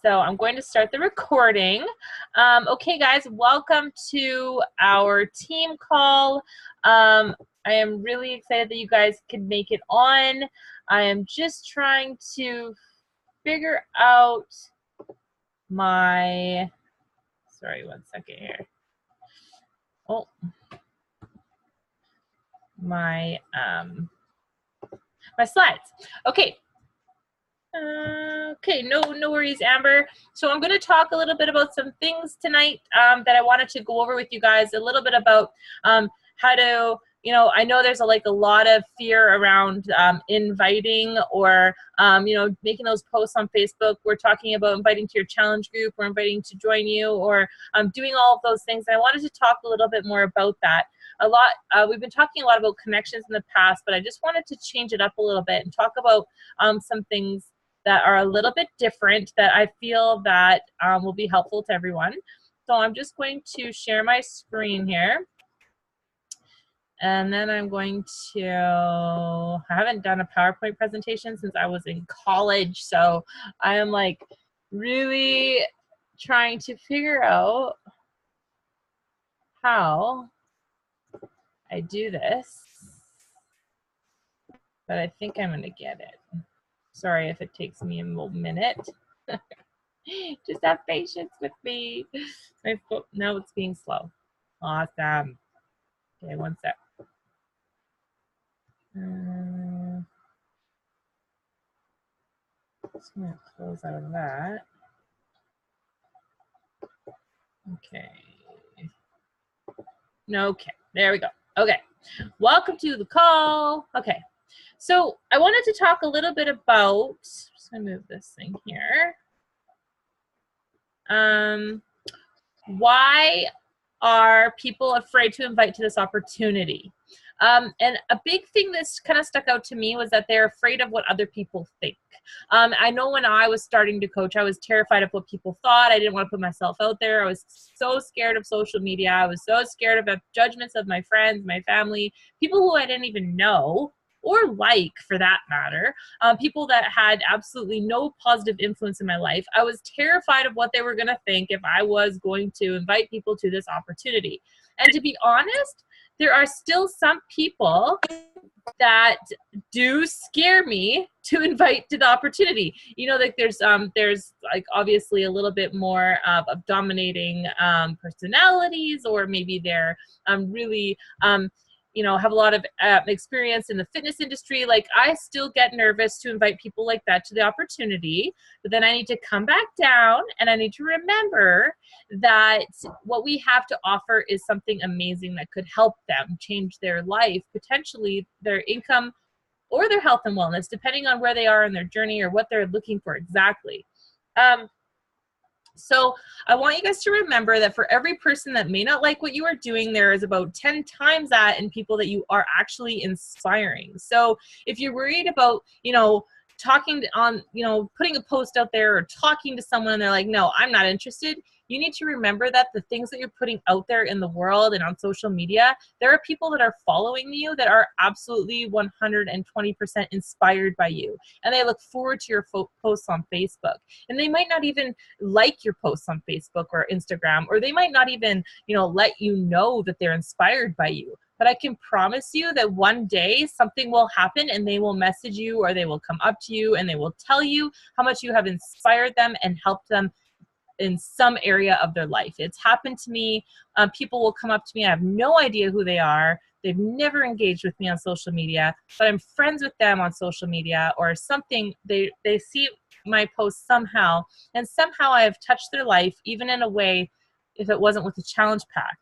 So I'm going to start the recording. Okay, guys, welcome to our team call. I am really excited that you guys can make it on. I am just trying to figure out my, sorry, one second here. Oh, my slides. Okay. Okay, no worries, Amber. So I'm going to talk a little bit about some things tonight that I wanted to go over with you guys. A little bit about how to, I know there's a lot of fear around inviting or, making those posts on Facebook. We're talking about inviting to your challenge group or inviting to join you or doing all of those things. And I wanted to talk a little bit more about that. We've been talking a lot about connections in the past, but I just wanted to change it up a little bit and talk about some things that are a little bit different that I feel that will be helpful to everyone. So I'm just going to share my screen here. And then I'm going to, I haven't done a PowerPoint presentation since I was in college. So I am like really trying to figure out how I do this. But I think I'm gonna get it. Sorry if it takes me a minute. Just have patience with me. Now it's being slow. Awesome. Okay, one sec. Just gonna close out of that. Okay. Okay, there we go. Okay, welcome to the call. Okay, so I wanted to talk a little bit about, I'm just gonna move this thing here. Why are people afraid to invite to this opportunity? And a big thing that's kind of stuck out to me was that they're afraid of what other people think. I know when I was starting to coach, I was terrified of what people thought. I didn't want to put myself out there. I was so scared of social media. I was so scared of the judgments of my friends, my family, people who I didn't even know or like, for that matter, people that had absolutely no positive influence in my life. I was terrified of what they were going to think if I was going to invite people to this opportunity. And to be honest, there are still some people that do scare me to invite to the opportunity. Like there's like obviously a little bit more of dominating personalities, or maybe they're really have a lot of experience in the fitness industry. Like I still get nervous to invite people like that to the opportunity, but then I need to come back down and I need to remember that what we have to offer is something amazing that could help them change their life, potentially their income or their health and wellness, depending on where they are in their journey or what they're looking for exactly. So I want you guys to remember that for every person that may not like what you are doing, there is about 10 times that in people that you are actually inspiring. So if you're worried about, talking on, putting a post out there or talking to someone and they're like, no, I'm not interested, you need to remember that the things that you're putting out there in the world and on social media, there are people that are following you that are absolutely 120% inspired by you. And they look forward to your posts on Facebook. And they might not even like your posts on Facebook or Instagram, or they might not even, let you know that they're inspired by you. But I can promise you that one day something will happen and they will message you, or they will come up to you and they will tell you how much you have inspired them and helped them in some area of their life. It's happened to me. People will come up to me. I have no idea who they are. They've never engaged with me on social media, but I'm friends with them on social media or something. They see my posts somehow, and somehow I have touched their life, even in a way, if it wasn't with a challenge pack.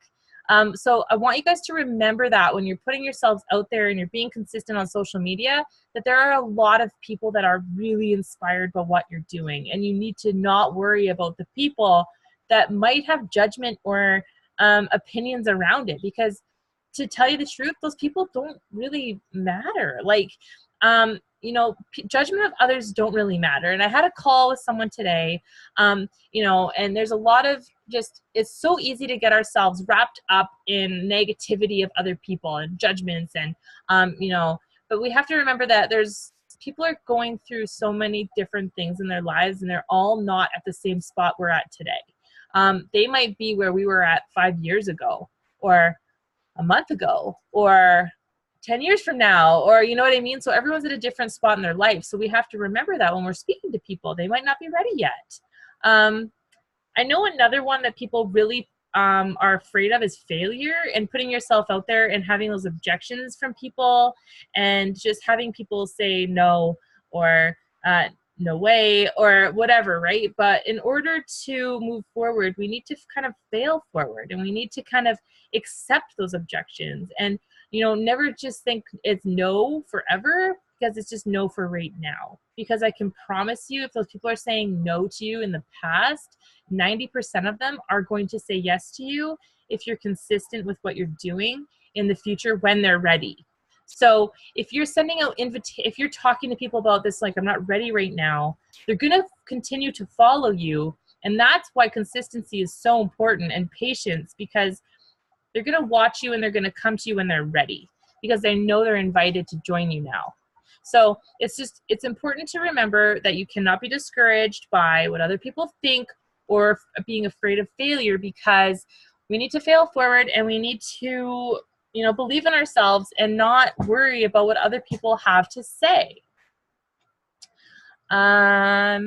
So I want you guys to remember that when you're putting yourselves out there and you're being consistent on social media, that there are a lot of people that are really inspired by what you're doing. And you need to not worry about the people that might have judgment or opinions around it, because to tell you the truth, those people don't really matter. Like, judgment of others don't really matter. And I had a call with someone today, and there's a lot of it's so easy to get ourselves wrapped up in negativity of other people and judgments and, but we have to remember that there's people are going through so many different things in their lives, and they're all not at the same spot we're at today. They might be where we were at 5 years ago, or a month ago, or 10 years from now, or you know what I mean? So everyone's at a different spot in their life. So we have to remember that when we're speaking to people, they might not be ready yet. I know another one that people really are afraid of is failure, and putting yourself out there and having those objections from people, and just having people say no, or no way, or whatever, right? But in order to move forward, we need to kind of fail forward, and we need to kind of accept those objections, and never just think it's no forever, because it's just no for right now. Because I can promise you, if those people are saying no to you in the past, 90% of them are going to say yes to you if you're consistent with what you're doing in the future when they're ready. So if you're sending out if you're talking to people about this, like, I'm not ready right now, they're going to continue to follow you. And that's why consistency is so important, and patience, because they're going to watch you and they're going to come to you when they're ready, because they know they're invited to join you now. So it's important to remember that you cannot be discouraged by what other people think, or being afraid of failure, because we need to fail forward, and we need to, believe in ourselves and not worry about what other people have to say. How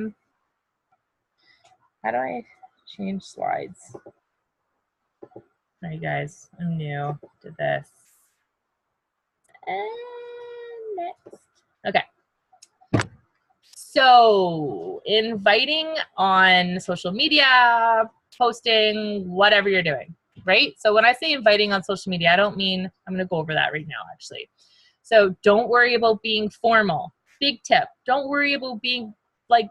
do I change slides? All right, guys, I'm new to this. And next. Okay. So, inviting on social media, posting, whatever you're doing, right? So when I say inviting on social media, I don't mean, I'm going to go over that right now, actually. So don't worry about being formal. Big tip. Don't worry about being like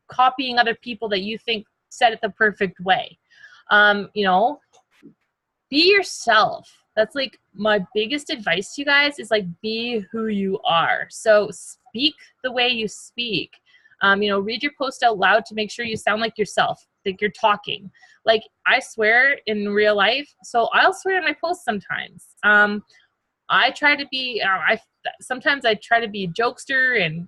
copying other people that you think said it the perfect way. Be yourself. That's like my biggest advice to you guys, is like, be who you are. So speak the way you speak. Read your post out loud to make sure you sound like yourself, like you're talking. Like, I swear in real life, so I'll swear in my posts sometimes. I try to be, sometimes I try to be a jokester and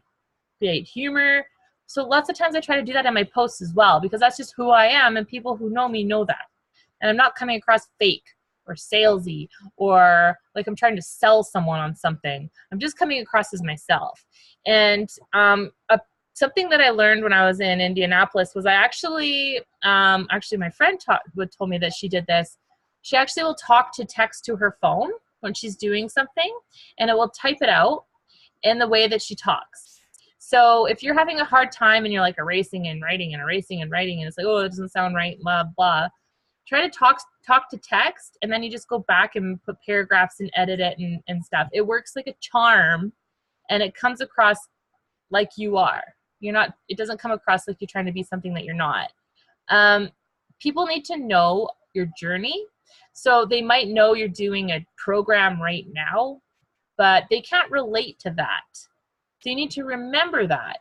create humor. So lots of times I try to do that in my posts as well, because that's just who I am, and people who know me know that. And I'm not coming across fake or salesy, or like I'm trying to sell someone on something. I'm just coming across as myself. And something that I learned when I was in Indianapolis was, I actually my friend told me that she did this. She actually will talk to text to her phone when she's doing something, and it will type it out in the way that she talks. So if you're having a hard time and you're like erasing and writing and erasing and writing, and it's like, oh, it doesn't sound right, blah, blah, try to talk to text, and then you just go back and put paragraphs and edit it and stuff. It works like a charm, and it comes across like you are. It doesn't come across like you're trying to be something that you're not. People need to know your journey. So they might know you're doing a program right now, but they can't relate to that. So you need to remember that.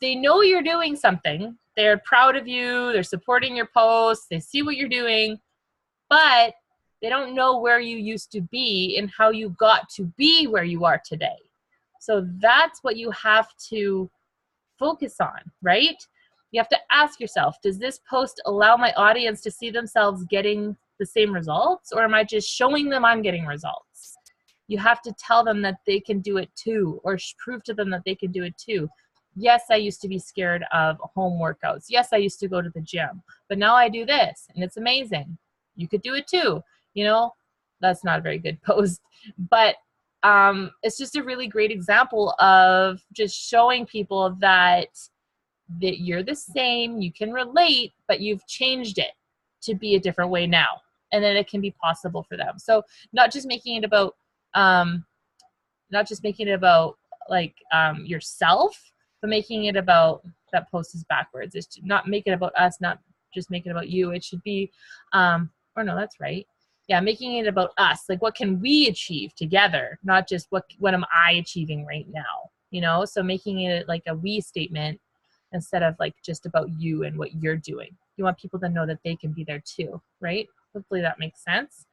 They know you're doing something. They're proud of you. They're supporting your posts. They see what you're doing, but they don't know where you used to be and how you got to be where you are today. So that's what you have to focus on, right? You have to ask yourself, does this post allow my audience to see themselves getting the same results, or am I just showing them I'm getting results? You have to tell them that they can do it too, or prove to them that they can do it too. Yes, I used to be scared of home workouts. Yes, I used to go to the gym, but now I do this and it's amazing. You could do it too. That's not a very good post, but it's just a really great example of just showing people that you're the same, you can relate, but you've changed it to be a different way now, and then it can be possible for them. So not just making it about yourself, but making it about, that post is backwards. It's not make it about us, not just make it about you. It should be, or no, that's right. Yeah, making it about us. Like, what can we achieve together? Not just what am I achieving right now? So making it like a we statement instead of like just about you and what you're doing. You want people to know that they can be there too, right? Hopefully that makes sense.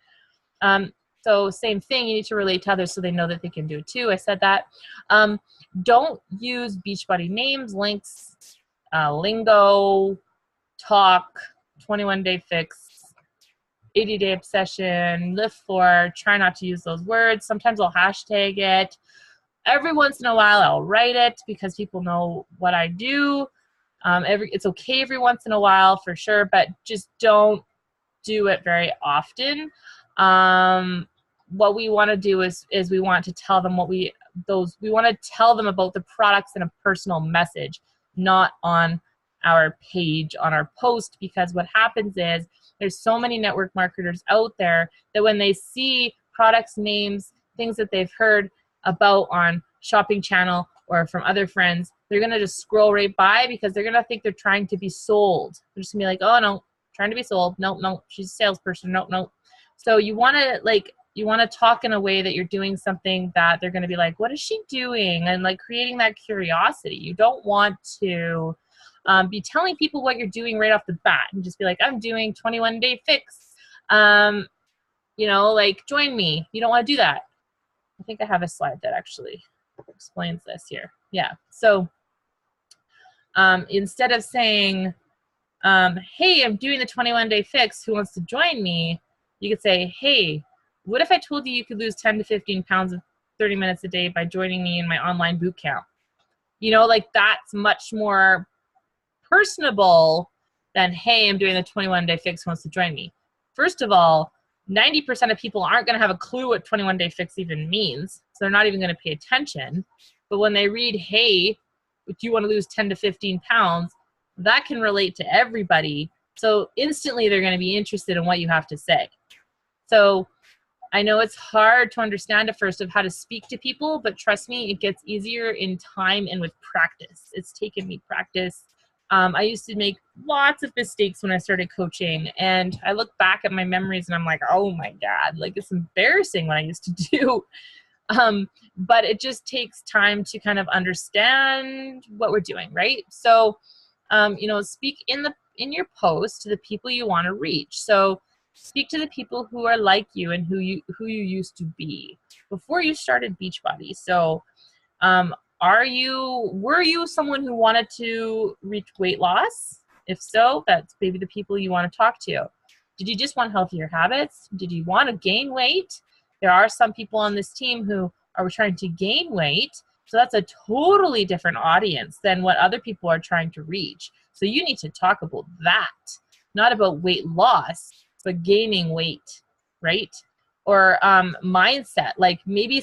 So same thing, you need to relate to others so they know that they can do it too. I said that. Don't use Beachbody names, links, lingo, talk, 21-day fix, 80-day obsession, lift for. Try not to use those words. Sometimes I'll hashtag it. Every once in a while I'll write it because people know what I do. It's okay every once in a while for sure, but just don't do it very often. What we want to do is we want to tell them we want to tell them about the products in a personal message, not on our page, on our post, because what happens is there's so many network marketers out there that when they see products, names, things that they've heard about on Shopping Channel or from other friends, they're going to just scroll right by because they're going to think they're trying to be sold. They're just going to be like, oh no, trying to be sold. No, she's a salesperson. No. So you want to talk in a way that you're doing something that they're going to be like, what is she doing? And like creating that curiosity. You don't want to be telling people what you're doing right off the bat and just be like, I'm doing 21-day fix. Like join me. You don't want to do that. I think I have a slide that actually explains this here. Yeah. So instead of saying, hey, I'm doing the 21-day fix, who wants to join me? You could say, hey, what if I told you could lose 10 to 15 pounds in 30 minutes a day by joining me in my online boot camp? Like that's much more personable than, hey, I'm doing the 21-day fix, who wants to join me? First of all, 90% of people aren't going to have a clue what 21-day fix even means, so they're not even going to pay attention. But when they read, hey, do you want to lose 10 to 15 pounds, that can relate to everybody. So instantly they're going to be interested in what you have to say. So I know it's hard to understand at first of how to speak to people, but trust me, it gets easier in time and with practice. It's taken me practice. I used to make lots of mistakes when I started coaching, and I look back at my memories and I'm like, oh my God, like it's embarrassing what I used to do. But it just takes time to kind of understand what we're doing, right? So, speak in your post to the people you want to reach. So speak to the people who are like you and who you used to be before you started Beachbody. So, were you someone who wanted to reach weight loss? If so, that's maybe the people you want to talk to. Did you just want healthier habits? Did you want to gain weight? There are some people on this team who are trying to gain weight. So that's a totally different audience than what other people are trying to reach. So you need to talk about that, not about weight loss, but gaining weight, right? Or mindset. Like maybe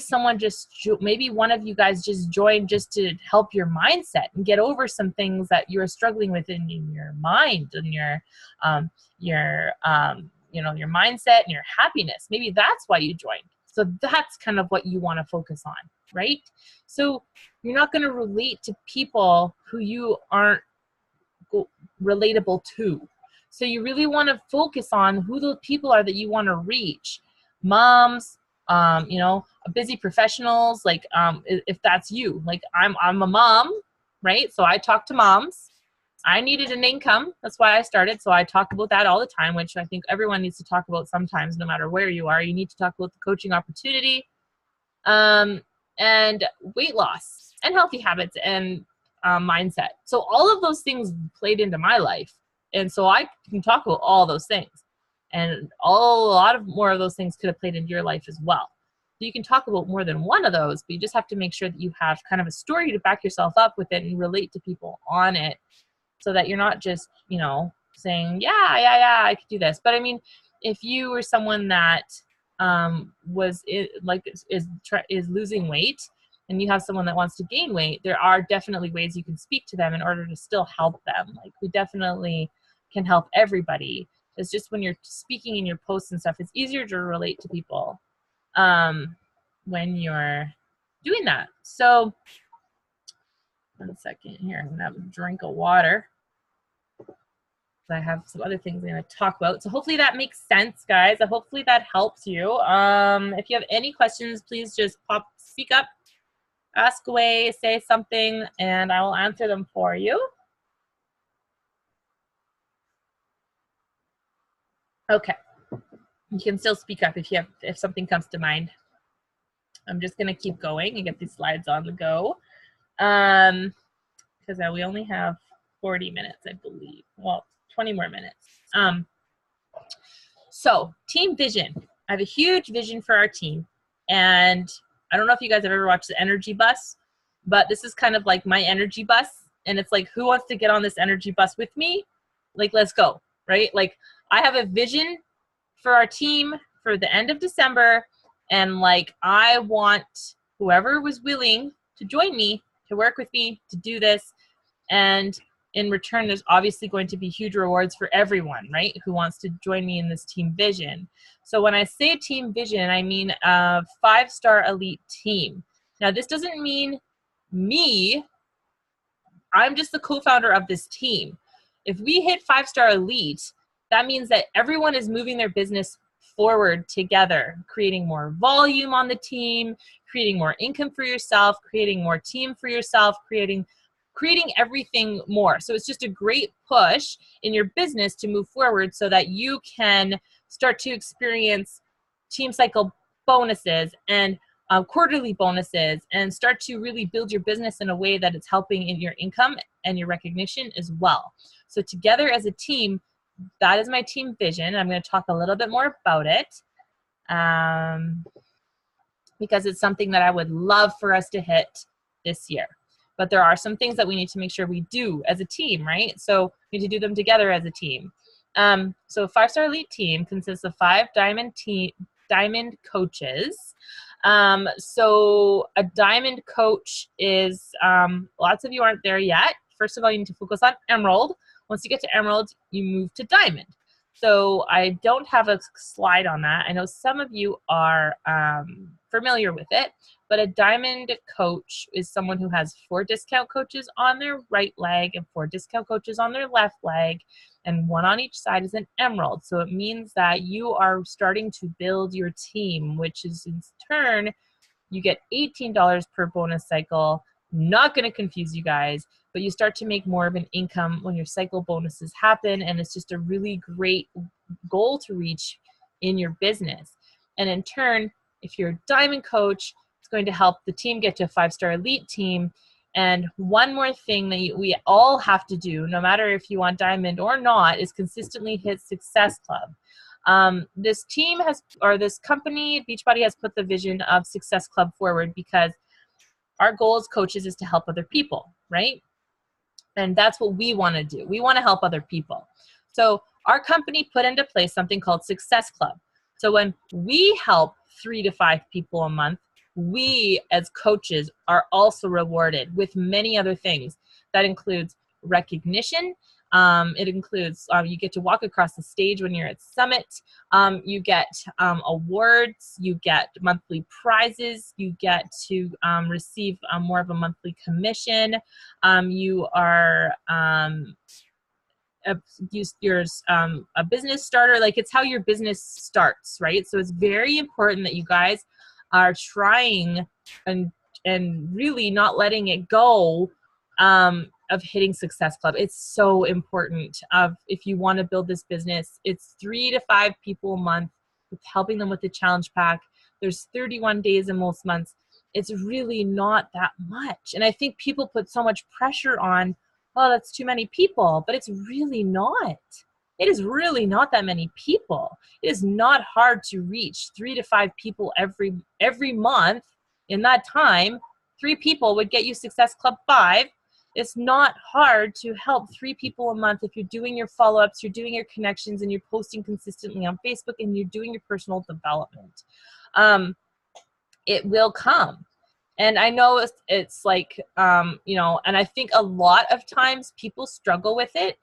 maybe one of you guys just joined just to help your mindset and get over some things that you're struggling with in your mind and your mindset and your happiness. Maybe that's why you joined. So that's kind of what you want to focus on, right? So you're not going to relate to people who you aren't relatable to. So you really want to focus on who the people are that you want to reach. Moms, busy professionals, like if that's you. Like I'm a mom, right? So I talk to moms. I needed an income. That's why I started. So I talk about that all the time, which I think everyone needs to talk about sometimes, no matter where you are. You need to talk about the coaching opportunity, and weight loss and healthy habits and mindset. So all of those things played into my life. And so I can talk about all those things. And a lot of more of those things could have played into your life as well. So you can talk about more than one of those, but you just have to make sure that you have kind of a story to back yourself up with it and relate to people on it, so that you're not just, saying, yeah, I could do this. But I mean, if you were someone that is losing weight and you have someone that wants to gain weight, there are definitely ways you can speak to them in order to still help them. Like we definitely can help everybody. It's just when you're speaking in your posts and stuff, it's easier to relate to people when you're doing that. So 1 second here, I'm gonna have a drink of water. I have some other things I'm going to talk about. So hopefully that makes sense, guys. Hopefully that helps you. If you have any questions, please just speak up, ask away, say something, and I will answer them for you. Okay. You can still speak up if something comes to mind. I'm just gonna keep going and get these slides on the go. Because we only have 40 minutes, I believe. Well, 20 more minutes. So team vision. I have a huge vision for our team. And I don't know if you guys have ever watched the Energy Bus, but this is kind of like my energy bus. And it's like, who wants to get on this energy bus with me? Like, let's go, right? Like, I have a vision for our team for the end of December. And like, I want whoever was willing to join me, to work with me, to do this. And in return, there's obviously going to be huge rewards for everyone, right, who wants to join me in this team vision. So when I say team vision, I mean a 5-star elite team. Now, this doesn't mean me. I'm just the co-founder of this team. If we hit 5-star elite, that means that everyone is moving their business forward together, creating more volume on the team, creating more income for yourself, creating more team for yourself, creating everything more. So it's just a great push in your business to move forward so that you can start to experience team cycle bonuses and quarterly bonuses, and start to really build your business in a way that it's helping in your income and your recognition as well. So together as a team, that is my team vision. I'm going to talk a little bit more about it because it's something that I would love for us to hit this year. But there are some things that we need to make sure we do as a team, right? So we need to do them together as a team. So a 5-star elite team consists of 5 diamond coaches. So a diamond coach is, lots of you aren't there yet. First of all, you need to focus on emerald. Once you get to emerald, you move to diamond. So I don't have a slide on that. I know some of you are familiar with it, but a diamond coach is someone who has 4 discount coaches on their right leg and 4 discount coaches on their left leg, and 1 on each side is an emerald. So it means that you are starting to build your team, which is in turn, you get $18 per bonus cycle. Not going to confuse you guys, but you start to make more of an income when your cycle bonuses happen, and it's just a really great goal to reach in your business. And in turn, if you're a diamond coach, it's going to help the team get to a 5-star elite team. And one more thing that we all have to do, no matter if you want diamond or not, is consistently hit Success Club. This team has, or this company, Beachbody, has put the vision of Success Club forward because our goal as coaches is to help other people, right? And that's what we want to do. We want to help other people. So our company put into place something called Success Club. So when we help 3 to 5 people a month, we as coaches are also rewarded with many other things. That includes recognition. It includes, you get to walk across the stage when you're at Summit. You get awards. You get monthly prizes. You get to receive more of a monthly commission. You are a business starter. Like, it's how your business starts, right? So it's very important that you guys are trying and really not letting it go of hitting Success Club. It's so important. If you want to build this business, it's 3 to 5 people a month, with helping them with the challenge pack. There's 31 days in most months. It's really not that much. And I think people put so much pressure on, oh, that's too many people, but it's really not. It is really not that many people. It is not hard to reach 3 to 5 people every month. In that time, 3 people would get you Success Club 5. It's not hard to help 3 people a month if you're doing your follow-ups, you're doing your connections, and you're posting consistently on Facebook, and you're doing your personal development. It will come. And I know it's like, you know, and I think a lot of times people struggle with it.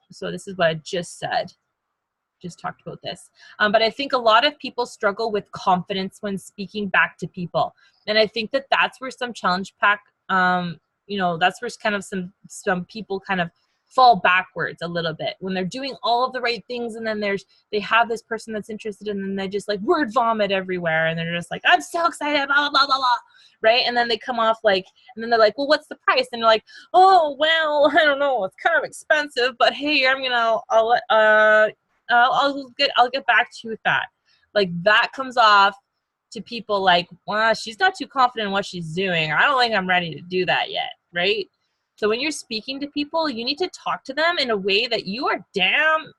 So this is what I just said. Just talked about this. But I think a lot of people struggle with confidence when speaking back to people. And I think that that's where some challenge pack, you know, that's where kind of some people kind of fall backwards a little bit when they're doing all of the right things, and then they have this person that's interested, and then they just like word vomit everywhere, and they're just like, I'm so excited, blah, blah, blah, blah, blah, right? And then they come off like, and then they're like, well, what's the price? And they're like, oh, well, I don't know, it's kind of expensive, but hey, I'll get back to you with that. like that comes off to people like, well, she's not too confident in what she's doing. I don't think I'm ready to do that yet, right? So when you're speaking to people, you need to talk to them in a way that you are damn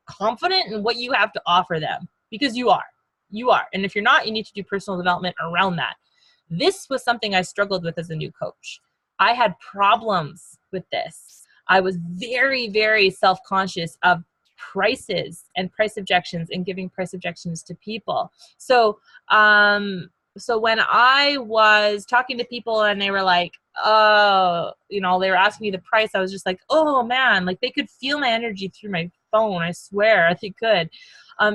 confident in what you have to offer them, because you are. You are. And if you're not, you need to do personal development around that. This was something I struggled with as a new coach. I had problems with this. I was very, very self-conscious of prices and price objections and giving price objections to people. So when I was talking to people and they were like, oh, you know, they were asking me the price, I was just like, oh man, like they could feel my energy through my phone. I swear they could,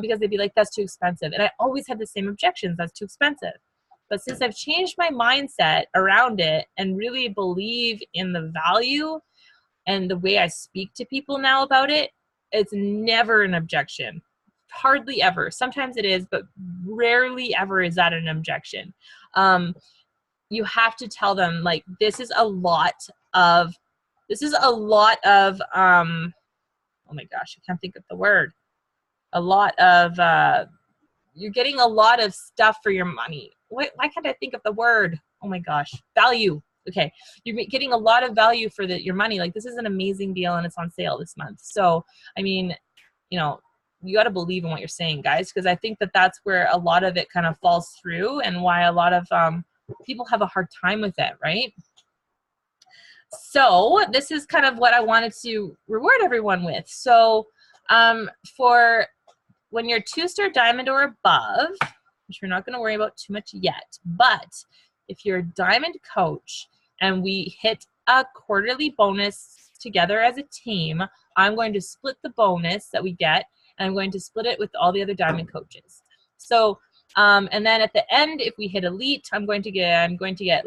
because they'd be like, that's too expensive. And I always had the same objections. That's too expensive. But since I've changed my mindset around it and really believe in the value and the way I speak to people now about it, it's never an objection. Hardly ever. Sometimes it is, but rarely ever is that an objection. You have to tell them, like, this is a lot of, oh my gosh, I can't think of the word. A lot of, you're getting a lot of stuff for your money. Why can't I think of the word? Oh my gosh, value. Okay, you're getting a lot of value for your money. Like, this is an amazing deal and it's on sale this month. So, I mean, you know, you got to believe in what you're saying, guys, because I think that that's where a lot of it kind of falls through and why a lot of people have a hard time with it, right? So this is kind of what I wanted to reward everyone with. So for when you're 2-star diamond or above, which we're not going to worry about too much yet, but if you're a diamond coach and we hit a quarterly bonus together as a team, I'm going to split the bonus that we get, and I'm going to split it with all the other diamond coaches. So, and then at the end, if we hit elite, I'm going to get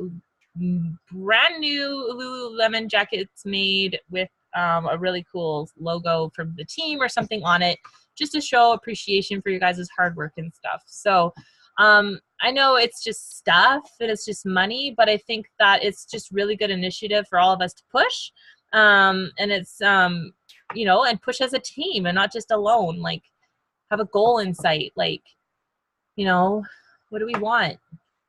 brand new Lululemon jackets made with a really cool logo from the team or something on it, just to show appreciation for you guys' hard work and stuff. So I know it's just stuff and it's just money, but I think that it's just really good initiative for all of us to push. And it's, you know, and push as a team and not just alone, like have a goal in sight. Like, you know, what do we want?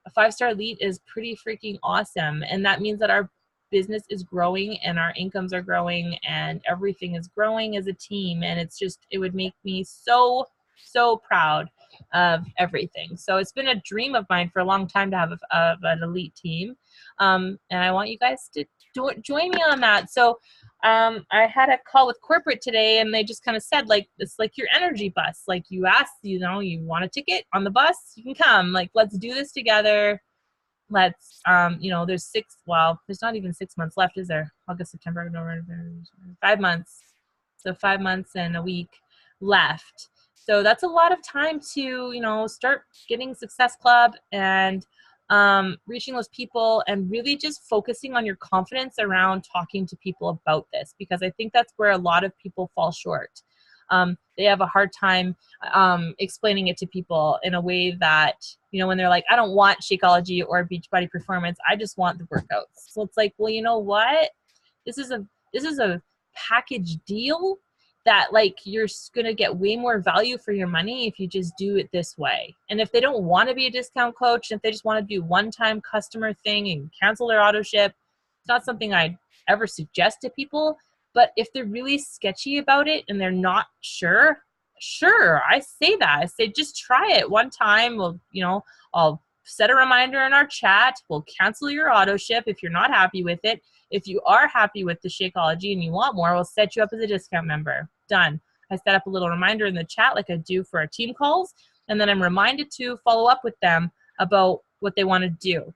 A 5-star elite is pretty freaking awesome. And that means that our business is growing and our incomes are growing and everything is growing as a team. And it's just, it would make me so, so proud of everything. So it's been a dream of mine for a long time to have an elite team. And I want you guys to join me on that. So I had a call with corporate today and they just kind of said, like, it's like your energy bus. Like, you asked, you know, you want a ticket on the bus, you can come. Like, let's do this together. Let's, you know, there's not even 6 months left, is there? August, September, November, 5 months. So 5 months and a week left. So that's a lot of time to, you know, start getting Success Club and reaching those people and really just focusing on your confidence around talking to people about this, because I think that's where a lot of people fall short. They have a hard time explaining it to people in a way that, you know, when they're like, I don't want Shakeology or Beachbody Performance, I just want the workouts. So it's like, well, you know what? This is a package deal that, like, you're going to get way more value for your money if you just do it this way. And if they don't want to be a discount coach, if they just want to do one-time customer thing and cancel their auto ship, it's not something I'd ever suggest to people. But if they're really sketchy about it and they're not sure, I say that. I say, just try it one time. We'll, you know, I'll set a reminder in our chat. We'll cancel your auto ship if you're not happy with it. If you are happy with the Shakeology and you want more, we'll set you up as a discount member. Done. I set up a little reminder in the chat like I do for our team calls, and then I'm reminded to follow up with them about what they want to do.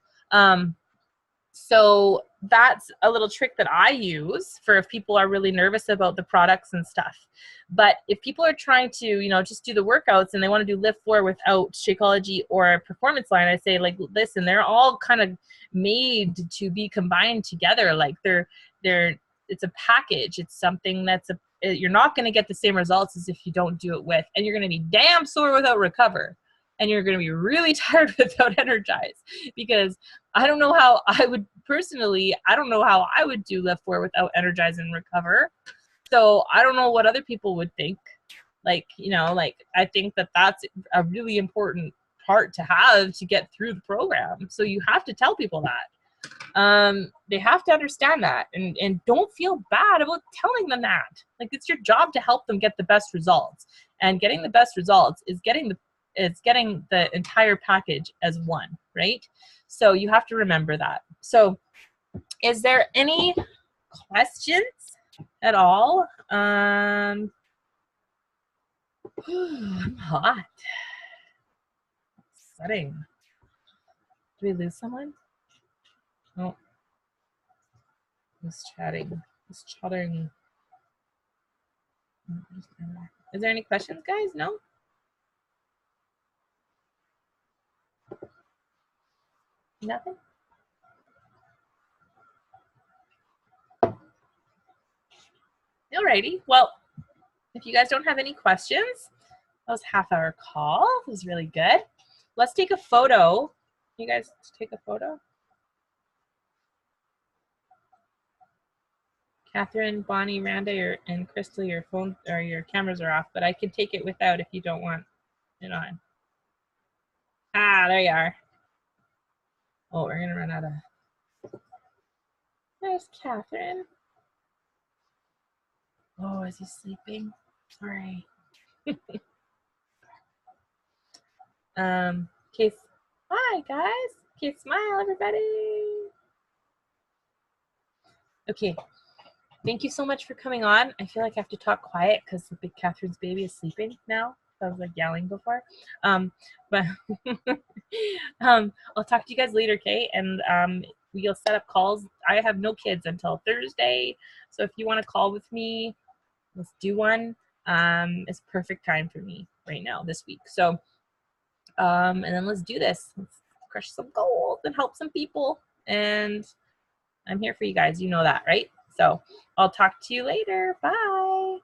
So that's a little trick that I use for if people are really nervous about the products and stuff. But if people are trying to, you know, just do the workouts and they want to do Lift 4 without Shakeology or a performance line, I say, like, listen, they're all kind of made to be combined together. Like it's a package. It's something you're not going to get the same results as if you don't do it with, and you're going to be damn sore without Recover. And you're going to be really tired without Energize, because I don't know how I would do Lift 4 without Energize and Recover. So I don't know what other people would think. Like, you know, like I think that that's a really important part to have to get through the program. So you have to tell people that. They have to understand that, and don't feel bad about telling them that. Like, it's your job to help them get the best results, and getting the best results is getting the entire package as one, right? So you have to remember that. So is there any questions at all? I'm hot. Sweating. Did we lose someone? Oh, who's chatting? Who's chattering? Is there any questions, guys? No? Nothing? Alrighty. Well, if you guys don't have any questions, that was half-hour call. It was really good. Let's take a photo. You guys take a photo? Catherine, Bonnie, Randa, and Crystal, your phone or your cameras are off, but I can take it without if you don't want it on. Ah, there you are. Oh, we're gonna run out of. There's Catherine. Oh, is he sleeping? Sorry. Okay. Hi guys. Okay, smile everybody. Okay. Thank you so much for coming on. I feel like I have to talk quiet because the big Catherine's baby is sleeping now. I was like yelling before. But I'll talk to you guys later, okay? And we'll set up calls. I have no kids until Thursday. So if you want to call with me, let's do one. It's perfect time for me right now this week. So and then let's do this. Let's crush some gold and help some people. And I'm here for you guys. You know that, right? So I'll talk to you later. Bye.